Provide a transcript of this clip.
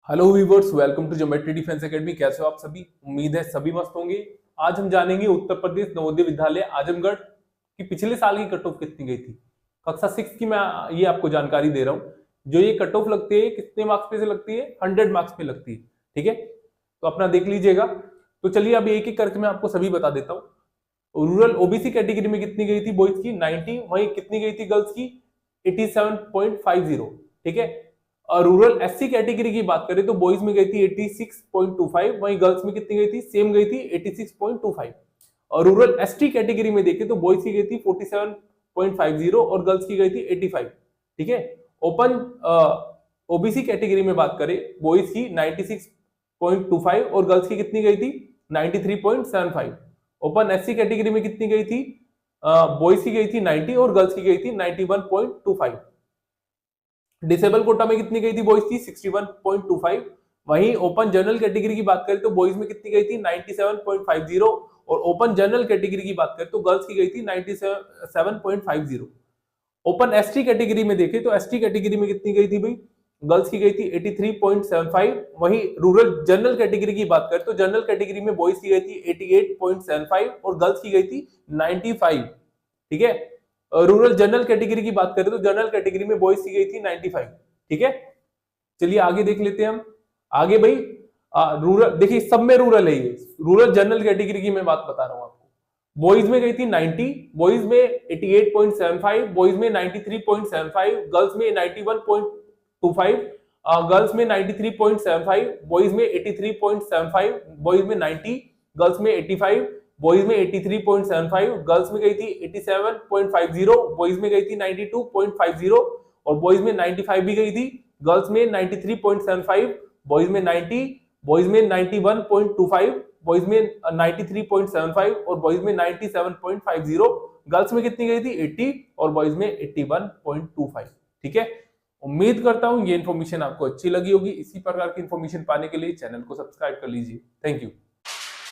Hello viewers, welcome to geometry defence academy. कैसे हो आप सभी? उम्मीद है सभी मस्त होंगे। आज हम जानेंगे उत्तर प्रदेश नवोदय विद्यालय आजमगढ़ की पिछले साल की कट ऑफ कितनी गई थी। कक्षा 6 की मैं ये आपको जानकारी दे रहा हूँ। जो ये कट ऑफ लगती है कितने मार्क्स पे से लगती है? 100 मार्क्स पे लगती है। ठीक है, तो अपना देख लीजिएगा। तो चलिए अब एक एक करके मैं आपको सभी बता देता हूँ। रूरल ओबीसी कैटेगरी में कितनी गई थी बॉयज की? 90। वहीं कितनी गई थी गर्ल्स की? 87.50। ठीक है। और रूरल एससी कैटेगरी की बात करें तो बॉयज में गई थी 86.25, वहीं गर्ल्स में कितनी गई थी? सेम गई थी 86.25। और रूरल एसटी कैटेगरी में देखें तो बॉयज की गई थी 47.50 और गर्ल्स की गई थी 85। ठीक है। ओपन ओबीसी कैटेगरी में बात करें, बॉयज की 96.25 और गर्ल्स की कितनी गई थी? 93.75। ओपन एससी कैटेगरी में कितनी गई थी? बॉयज की गई थी 90 और गर्ल्स की गई थी 91.25। डिसेबल कोटा में कितनी गई थी बॉयज की? 61.25। वहीं ओपन जनरल कैटेगरी की बात करें तो बॉयज में कितनी गई थी? 97.50 और ओपन जनरल कैटेगरी की बात करें तो गर्ल्स की गई थी 97.50। ओपन एसटी कैटेगरी में देखें तो एसटी कैटेगरी में कितनी गई थी भाई? गर्ल्स की गई थी 83.75। वहीं रूरल जनरल कैटेगरी की बात करें तो जनरल कैटेगरी में बॉयज की गई थी 88.75 और गर्ल्स की गई थी 95। ठीक है। रूरल जनरल कैटेगरी की बात करें तो जनरल कैटेगरी में बॉयज की गई थी 95। ठीक है। चलिए आगे देख लेते हैं हम। आगे भाई रूरल देखिए, सब में रूरल है ये। रूरल जनरल कैटेगरी की मैं बात बता रहा हूं आपको। बॉयज में गई थी 90, बॉयज में 88.75, बॉयज में 93.75, गर्ल्स में 91.25, गर्ल्स में 93.75, बॉयज में 83.75, बॉयज में 90, गर्ल्स में 85, बॉयज में 83.75, गर्ल्स में गई थी 87.50, बॉयज में गई थी 92.50 और बॉयज में 95 भी गई थी। गर्ल्स में 93.75, बॉयज में 90, बॉयज में 91.25, बॉयज में 93.75 और बॉयज में 97.50। गर्ल्स में कितनी गई थी? 80 और बॉयज में 81.25। ठीक है। उम्मीद करता हूं ये इन्फॉर्मेशन आपको अच्छी लगी होगी। इसी प्रकार की इन्फॉर्मेशन पाने के लिए चैनल को सब्सक्राइब कर लीजिए। Thank you.